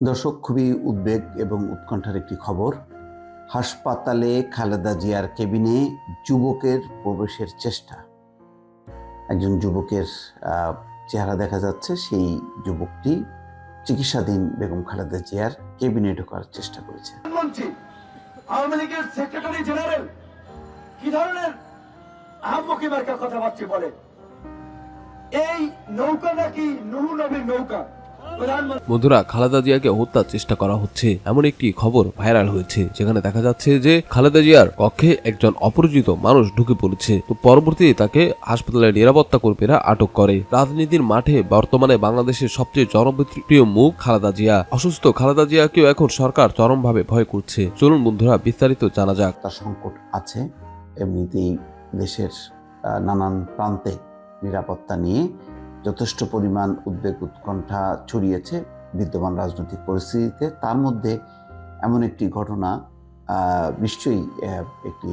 দর্শক, খুবই উদ্বেগ এবং উৎকণ্ঠার একটি খবর। হাসপাতালে খালেদা জিয়ার কেবিনে যুবকের প্রবেশের চেষ্টা। একজন যুবকের চেহারা দেখা যাচ্ছে। সেই যুবকটি চিকিৎসাধীন বেগম খালেদা জিয়ার কেবিনে ঢোকার চেষ্টা করেছে। আওয়ামী লীগের সেক্রেটারি জেনারেল কি ধরনের আহম্মকি মার্কা কথাবার্তা বলে? এই নৌকা নাকি নূহ নবীর নৌকা? বন্ধুরা, খালেদা জিয়াকে হত্যার চেষ্টা করা হচ্ছে এমন একটি খবর ভাইরাল হয়েছে, যেখানে দেখা যাচ্ছে যে খালেদা জিয়ার কক্ষে একজন অপরিচিত মানুষ ঢুকে পড়েছে। তো পরবর্তীতে তাকে হাসপাতালের নিরাপত্তা কর্মীরা আটক করে। রাজনীতির মাঠে বর্তমানে বাংলাদেশের সবচেয়ে জনপ্রিয় মুখ খালেদা জিয়া। অসুস্থ খালেদা জিয়াকেও এখন সরকার চরমভাবে ভয় করছে। চলুন বন্ধুরা, বিস্তারিত জানা যাক। তার সংকট আছে। এমনিতেই দেশের নানান প্রান্তে নিরাপত্তা নিয়ে যথেষ্ট পরিমাণ উদ্বেগ উৎকণ্ঠা ছড়িয়েছে বিদ্যমান রাজনৈতিক পরিস্থিতিতে। তার মধ্যে এমন একটি ঘটনা নিশ্চয়ই একটি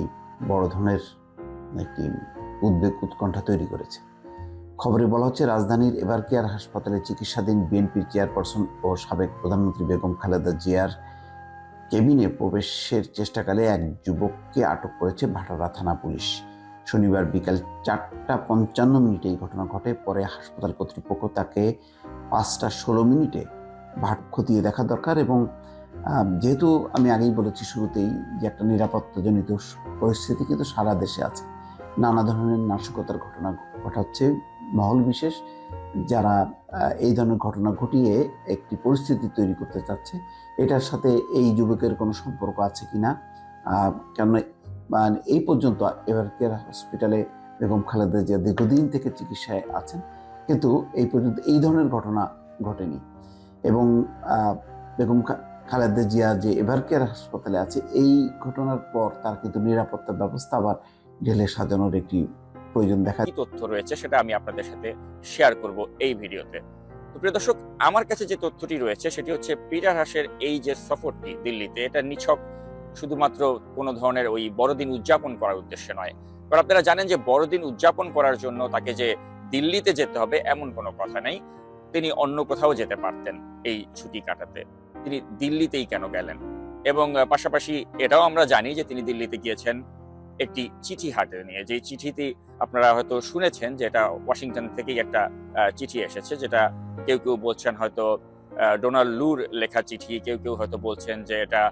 বড় ধরনের একটি উদ্বেগ উৎকণ্ঠা তৈরি করেছে। খবরে বলা হচ্ছে, রাজধানীর এভারকেয়ার হাসপাতালে চিকিৎসাধীন বিএনপির চেয়ারপারসন ও সাবেক প্রধানমন্ত্রী বেগম খালেদা জিয়ার কেবিনে প্রবেশের চেষ্টাকালে এক যুবককে আটক করেছে ভাটারা থানা পুলিশ। শনিবার বিকাল 4:55 এই ঘটনা ঘটে। পরে হাসপাতাল কর্তৃপক্ষ তাকে 5:16 ভাট খতিয়ে দেখা দরকার। এবং যেহেতু আমি আগেই বলেছি শুরুতেই যে একটা নিরাপত্তাজনিত পরিস্থিতি কিন্তু সারা দেশে আছে। নানা ধরনের নাশকতার ঘটনা ঘটাচ্ছে মহল বিশেষ, যারা এই ধরনের ঘটনা ঘটিয়ে একটি পরিস্থিতি তৈরি করতে চাচ্ছে। এটার সাথে এই যুবকের কোনো সম্পর্ক আছে কিনা, কেননা এই পর্যন্ত এভারকেয়ার হসপিটালে বেগম খালেদা জিয়া দীর্ঘদিন থেকে চিকিৎসায় আছেন, কিন্তু এই পর্যন্ত এই ধরনের ঘটনা ঘটেনি। এবং বেগম খালেদা জিয়া যে এভারকেয়ার হাসপাতালে আছে, এই ঘটনার পর তার কিন্তু নিরাপত্তা ব্যবস্থা আবার ঢেলে সাজানোর একটি প্রয়োজন দেখা কি তথ্য রয়েছে সেটা আমি আপনাদের সাথে শেয়ার করব এই ভিডিওতে। তো প্রিয় দর্শক, আমার কাছে যে তথ্যটি রয়েছে সেটি হচ্ছে পিটার হাসের এই যে সফরটি দিল্লিতে, এটা নিছক শুধুমাত্র কোনো ধরনের ওই বড়দিন উদযাপন করার উদ্দেশ্যে নয়। কারণ আপনারা জানেন যে বড়দিন উদযাপন করার জন্য তাকে যে দিল্লিতে যেতে হবে এমন কোনো কথা নেই। তিনি অন্য কোথাও যেতে পারতেন এই ছুটি কাটাতে। তিনি দিল্লিতেই কেন গেলেন? এবং পাশাপাশি এটাও আমরা জানি যে তিনি দিল্লিতে গিয়েছেন একটি চিঠি হাতে নিয়ে। যে চিঠিটি আপনারা হয়তো শুনেছেন যে এটা ওয়াশিংটন থেকেই একটা চিঠি এসেছে, যেটা কেউ কেউ বলছেন হয়তো ডোনাল্ড লুর লেখা চিঠি, কেউ কেউ হয়তো বলছেন যে এটা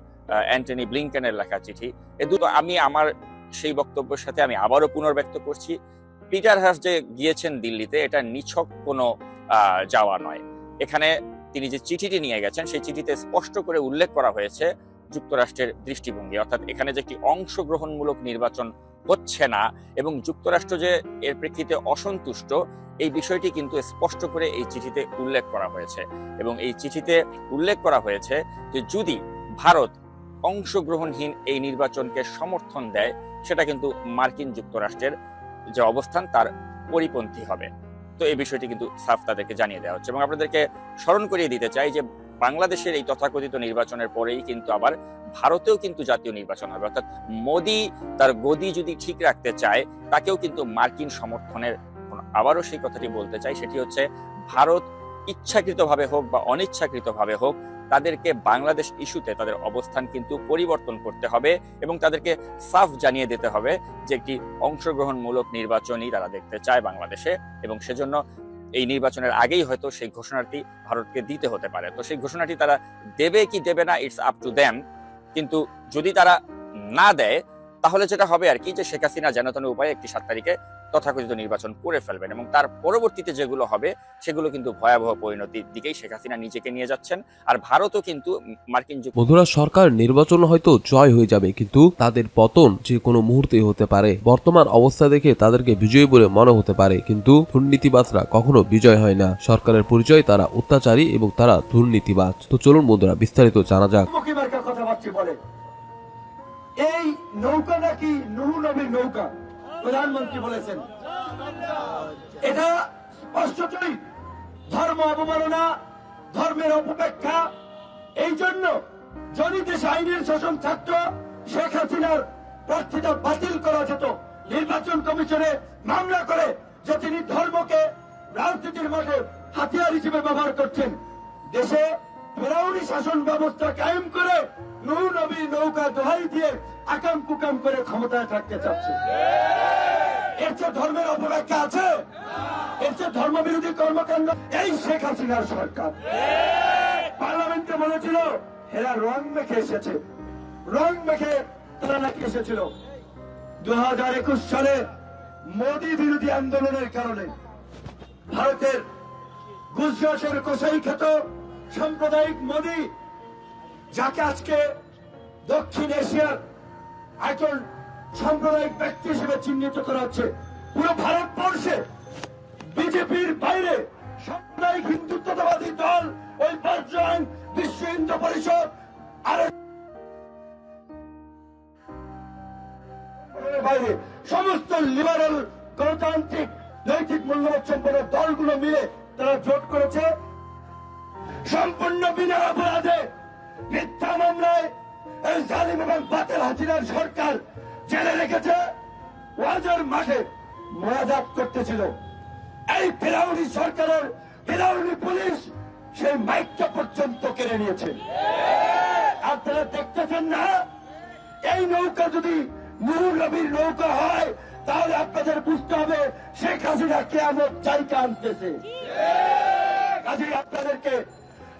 অ্যান্টনি ব্লিংকেনের লেখা চিঠি। এ দুটো আমি আমার সেই বক্তব্যের সাথে আমি আবারও পুনর্ব্যক্ত করছি। পিটার হাস যে গিয়েছেন দিল্লিতে, এটা নিছক কোনো যাওয়া নয়। এখানে তিনি যে চিঠিটি নিয়ে গেছেন সেই চিঠিতে স্পষ্ট করে উল্লেখ করা হয়েছে যুক্তরাষ্ট্রের দৃষ্টিভঙ্গি, অর্থাৎ এখানে যে একটি অংশগ্রহণমূলক নির্বাচন হচ্ছে না এবং যুক্তরাষ্ট্র যে এর প্রেক্ষিতে অসন্তুষ্ট, এই বিষয়টি কিন্তু স্পষ্ট করে এই চিঠিতে উল্লেখ করা হয়েছে। এবং এই চিঠিতে উল্লেখ করা হয়েছে যে যদি ভারত অংশগ্রহণহীন এই নির্বাচনকে সমর্থন দেয়, সেটা কিন্তু মার্কিন যুক্তরাষ্ট্রের যে অবস্থান তার পরিপন্থী হবে। তো এই বিষয়টি কিন্তু সাফ তাদেরকে জানিয়ে দেওয়া হচ্ছে। এবং আপনাদেরকে স্মরণ করিয়ে দিতে চাই যে বাংলাদেশের এই তথাকথিত নির্বাচনের পরেই কিন্তু আবার ভারতেও কিন্তু জাতীয় নির্বাচন হবে, অর্থাৎ মোদি তার গদি যদি ঠিক রাখতে চায়, তাকেও কিন্তু মার্কিন সমর্থনের, আবারও সেই কথাটি বলতে চাই, সেটি হচ্ছে ভারত ইচ্ছাকৃতভাবে হোক বা অনিচ্ছাকৃতভাবে হোক, তাদেরকে বাংলাদেশ ইস্যুতে তাদের অবস্থান কিন্তু পরিবর্তন করতে হবে এবং তাদেরকে সাফ জানিয়ে দিতে হবে যে একটি অংশগ্রহণমূলক নির্বাচনই তারা দেখতে চায় বাংলাদেশে। এবং সেজন্য এই নির্বাচনের আগেই হয়তো সেই ঘোষণাটি ভারতকে দিতে হতে পারে। তো সেই ঘোষণাটি তারা দেবে কি দেবে না, ইটস আপ টু দেম। কিন্তু যদি তারা না দেয়, তাহলে যেটা হবে আর কি, যে শেখ হাসিনা যেন তেন উপায়ে একটি 7 তারিখে তথাকথিত নির্বাচন করে ফেলবেন এবং তার পরবর্তীতে যেগুলো হবে সেগুলো কিন্তু ভয়াবহ পরিণতির দিকেই শেখ হাসিনা নিজেকে নিয়ে যাচ্ছেন। আর ভারতও কিন্তু মার্কিন বন্ধুরা, সরকার নির্বাচন হয়তো জয় হয়ে যাবে, কিন্তু তাদের পতন যে কোনো মুহূর্তে হতে পারে। বর্তমান অবস্থা দেখে তাদেরকে বিজয়ী বলে মনে হতে পারে, কিন্তু দুর্নীতিবাজরা কখনো বিজয় হয় না। সরকারের পরিচয় তারা অত্যাচারী এবং তারা দুর্নীতিবাজ। তো চলুন বন্ধুরা, বিস্তারিত জানা যাক। এই নৌকা নাকি নূহ নবীর নৌকা? প্রধানমন্ত্রী বলেছেন। এটা স্পষ্টতই ধর্ম অবমাননা, ধর্মের অপব্যাখ্যা। এই জন্য যদি দেশে আইনের শাসন থাকতো, শেখ হাসিনার প্রার্থীতা বাতিল করা যেত। নির্বাচন কমিশনে মামলা করে যে তিনি ধর্মকে রাজনীতির মাঠে হাতিয়ার হিসেবে ব্যবহার করছেন। দেশে ফেরাউনি শাসন ব্যবস্থা কায়েম করে নূহ নবী নৌকা দোহাই দিয়ে আকাম কুকাম করে ক্ষমতায় থাকতে চাচ্ছে। এর চেয়ে ধর্মের অপব্যাখ্যা আছে? এর চেয়ে ধর্মবিরোধী কর্মকাণ্ড এই শেখ হাসিনার সরকার। পার্লামেন্টে বলেছিল এরা রং মেখে এসেছে, রং মেখে তারা নাকি এসেছিল। 2021 সালে মোদী বিরোধী আন্দোলনের কারণে ভারতের গুজরাটের কসাই খ্যাত সাম্প্রদায়িক মোদী, যাকে আজকে দক্ষিণ এশিয়ার একজন সাম্প্রদায়িক ব্যক্তি হিসেবে চিহ্নিত করা হচ্ছে, পুরো ভারতবর্ষে বিজেপির বাইরে সাম্প্রদায়িক হিন্দুত্ববাদী দল ওই বজ্রায়ণ, বিশ্ব হিন্দু পরিষদ আর বাইরে সমস্ত লিবারেল গণতান্ত্রিক নৈতিক মূল্যবোধ সম্পন্ন দলগুলো মিলে তারা জোট করেছে সম্পূর্ণ বিনা অপরাধে মিথ্যা মামলায় এই জালিম এবং বাতিল হাসিনার সরকার জেলে রেখেছে। ওয়াজের মাঠে মোনাজাত করতেছিল। এই ফেরাউনি সরকারের ফেরাউনি পুলিশ সেই মাইকটা পর্যন্ত কেড়ে নিয়েছে। আপনারা দেখতেছেন না? এই নৌকা যদি নূহ নবীর নৌকা হয় তাহলে আপনাদের বুঝতে হবে শেখ হাসিনা কিয়ামত জায়গা আনতেছে। কাজেই আপনাদেরকে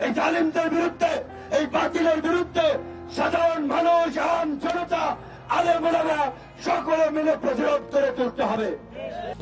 এই জালিমদের বিরুদ্ধে, এই বাতিলের বিরুদ্ধে সাধারণ মানুষ, আম জনতা, আলেম ওলামা সকলে মিলে প্রতিরোধ করে তুলতে হবে।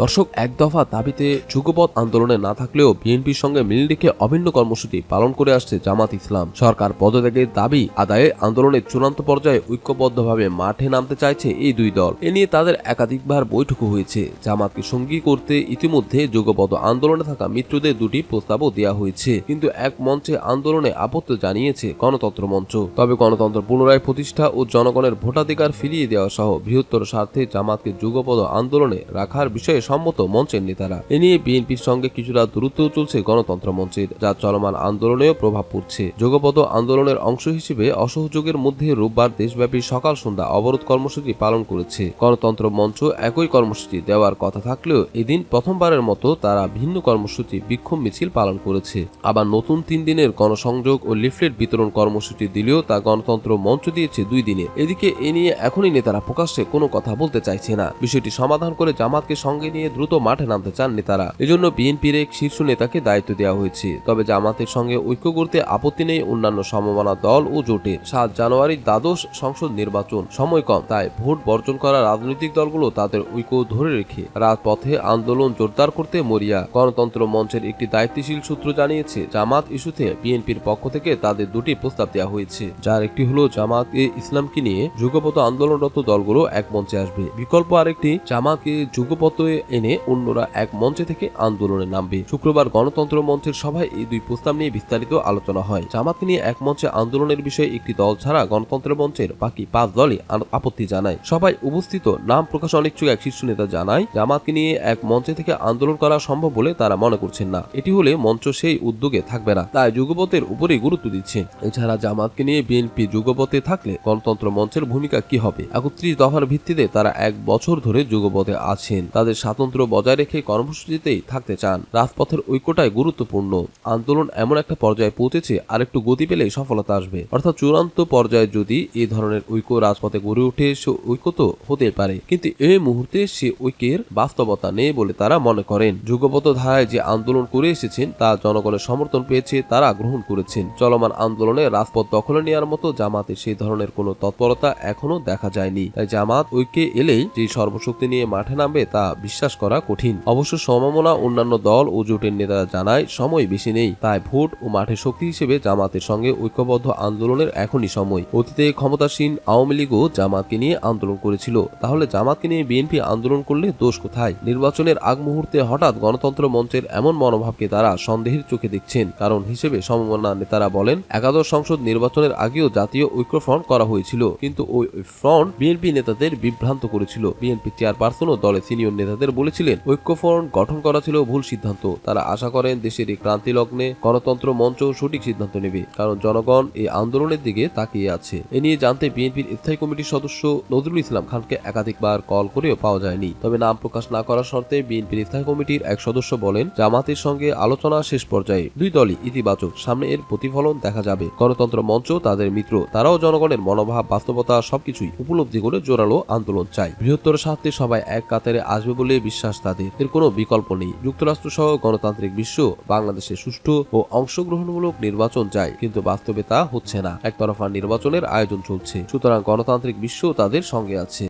দর্শক, এক দফা দাবিতে যুগপৎ আন্দোলনে না থাকলেও বিএনপির সঙ্গে মিল রেখে অভিন্ন কর্মসূচি পালন করে আসছে জামাত ইসলাম। সরকার পদত্যাগের দাবি আদায়ে আন্দোলনের চূড়ান্ত পর্যায়ে ঐক্যবদ্ধভাবে মাঠে নামতে চাইছে এই দুই দল। এ নিয়ে তাদের একাধিকবার বৈঠকও হয়েছে। জামাতকে সঙ্গী করতে ইতিমধ্যে যুগপৎ আন্দোলনে থাকা মিত্রদের দুটি প্রস্তাবও দেওয়া হয়েছে, কিন্তু এক মঞ্চে আন্দোলনে আপত্তি জানিয়েছে গণতন্ত্র মঞ্চ। তবে গণতন্ত্র পুনরায় প্রতিষ্ঠা ও জনগণের ভোটাধিকার ফিরিয়ে দেওয়া সহ বৃহত্তর স্বার্থে জামাতকে যুগপৎ আন্দোলনে রাখার বিষয়ে সম্মত মঞ্চের নেতারা। এ নিয়ে বিএনপির সঙ্গে কিছুটা দূরত্ব চলছে গণতন্ত্র মঞ্চের, যা চলমান আন্দোলনেও প্রভাব পড়ছে। যুগপৎ আন্দোলনের অংশ হিসেবে অসহযোগের মধ্যে রোববার দেশব্যাপী সকাল সন্ধ্যা অবরোধ কর্মসূচি পালন করেছে। গণতন্ত্র মঞ্চ একই কর্মসূচি দেওয়ার কথা থাকলেও এদিন প্রথমবারের মতো তারা ভিন্ন কর্মসূচি বিক্ষোভ মিছিল পালন করেছে। আবার নতুন 3 দিনের গণসংযোগ ও লিফলেট বিতরণ কর্মসূচি দিলেও তা গণতন্ত্র মঞ্চ দিয়েছে 2 দিনে। এদিকে এ নিয়ে এখনই নেতারা প্রকাশ্যে কোনো কথা বলতে চাইছে না। বিষয়টি সমাধান করে জামাতকে সঙ্গে নিয়ে দ্রুত মাঠে নামতে চান নেতারা। এজন্য বিএনপির এক শীর্ষ নেতাকে দায়িত্ব দেওয়া হয়েছে। তবে জামাতের সঙ্গে ঐক্য করতে আপত্তি নেই অন্যান্য সমমনা দল ও জোটে। 7 জানুয়ারি দ্বাদশ সংসদ নির্বাচন, সময় কম, তাই ভোট বর্জন করা রাজনৈতিক দলগুলো তাদের ঐক্য ধরে রেখে রাজপথে আন্দোলন জোরদার করতে মরিয়া। গণতন্ত্র মঞ্চের একটি দায়িত্বশীল সূত্র জানিয়েছে, জামাত ইস্যুতে বিএনপির পক্ষ থেকে তাদের দুটি প্রস্তাব দেওয়া হয়েছে, যার একটি হলো জামাত-এ ইসলামকে নিয়ে যুগপৎ আন্দোলনরত দলগুলো এক মঞ্চে আসবে। বিকল্প আরেকটি, জামাতকে যুগপৎে এনে অন্যরা এক মঞ্চে থেকে আন্দোলনে নামবে। শুক্রবার গণতন্ত্র মঞ্চের সভায় এই দুই প্রস্তাব নিয়ে বিস্তারিত আলোচনা হয়। জামাতকে নিয়ে এক মঞ্চে আন্দোলনের বিষয়ে একটি দল ছাড়া গণতন্ত্র মঞ্চের বাকি 5 দলই আপত্তি জানায়। সবাই উপস্থিত নাম প্রকাশ অনিচ্ছুক এক শীর্ষ নেতা জানায়, জামাতকে নিয়ে এক মঞ্চে থেকে আন্দোলন করা সম্ভব বলে তারা মনে করছেন না। এটি হলে মঞ্চ সেই উদ্যোগে থাকবে না, তাই যুগপথের উপরেই গুরুত্ব দিচ্ছেন। এছাড়া জামাতকে নিয়ে বিএনপি যুগপথে থাকলে গণতন্ত্র মঞ্চের ভূমিকা কি হবে? 31 দফার ভিত্তিতে তারা 1 বছর ধরে যুগপথে আছেন। তাদের স্বাতন্ত্র্য বজায় রেখে কর্মসূচিতেই থাকতে চান। রাজপথের ঐক্যটাই গুরুত্বপূর্ণ। আন্দোলন এমন একটা পর্যায়ে পৌঁছেছে, আরেকটু গতি পেলেই সফলতা আসবে। অর্থাৎ চূড়ান্ত পর্যায়ে যদি এই ধরনের ঐক্য রাজপথে গড়ে ওঠে, সে ঐক্য তো হতে পারে, কিন্তু এই মুহূর্তে সে ঐক্যের বাস্তবতা নেই বলে তারা মনে করেন। যুগপৎ ধারায় যে আন্দোলন করে এসেছেন তা জনগণের সমর্থন পেয়েছে, তারা গ্রহণ করেছেন। চলমান আন্দোলনে রাজপথ দখলে নেওয়ার মতো জামাতের সেই ধরনের কোনো তৎপরতা এখনো দেখা যায়নি। তাই জামাত ঐক্যে এলেই যে সর্বশক্তি নিয়ে মাঠে নামবে তা বিশ্বাস করা কঠিন। অবশ্য সমমনা অন্যান্য দল ও জোটের নেতারা জানায়, সময় বেশি নেই, তাই ভোট ও মাঠের শক্তি হিসেবে জামাতের সঙ্গে ঐক্যবদ্ধ আন্দোলনের এখনই সময়। অতীতে ক্ষমতাসীন আওয়ামী লীগও জামাতকে নিয়ে আন্দোলন করেছিল, তাহলে জামাতকে নিয়ে বিএনপি আন্দোলন করলে দোষ কোথায়? নির্বাচনের আগ মুহূর্তে হঠাৎ গণতন্ত্র মঞ্চের এমন মনোভাবকে তারা সন্দেহের চোখে দেখছেন। কারণ হিসেবে সমমনা নেতারা বলেন, একাদশ সংসদ নির্বাচনের আগেও জাতীয় ঐক্য ফ্রন্ট করা হয়েছিল, কিন্তু ওই ফ্রন্ট বিএনপি নেতাদের বিভ্রান্ত করেছিল। বিএনপি চেয়ারপারসন ও দলের সিনিয়র নেতাদের তালুকদার বলেছিলেন, ঐক্যফ্রন্ট গঠন করা ছিল ভুল সিদ্ধান্ত। তারা আশা করেন দেশের এই ক্রান্তি লগ্নে গণতন্ত্র মঞ্চ সঠিক সিদ্ধান্ত নেবে, কারণ জনগণ এই আন্দোলনের দিকে তাকিয়ে আছে। এ নিয়ে জানতে বিএনপির স্থায়ী কমিটির সদস্য নজরুল ইসলাম খানকে একাধিকবার কল করেও পাওয়া যায়নি। তবে নাম প্রকাশ না করার শর্তে বিএনপির স্থায়ী কমিটির এক সদস্য বলেন, জামাতের সঙ্গে আলোচনা শেষ পর্যায়ে, দুই দলই ইতিবাচক, সামনে এর প্রতিফলন দেখা যাবে। গণতন্ত্র মঞ্চ তাদের মিত্র, তারাও জনগণের মনোভাব, বাস্তবতা সবকিছুই উপলব্ধি করে জোরালো আন্দোলন চায়। বৃহত্তর স্বার্থে সবাই এক কাতারে আসবে বলে বিশ্বাস তাদের, এর কোনো বিকল্প নেই। যুক্তরাষ্ট্র সহ গণতান্ত্রিক বিশ্ব বাংলাদেশে সুষ্ঠু ও অংশগ্রহণমূলক নির্বাচন চায়, কিন্তু বাস্তবে তা হচ্ছে না। একতরফা নির্বাচনের আয়োজন চলছে, সুতরাং গণতান্ত্রিক বিশ্ব তাদের সঙ্গে আছে।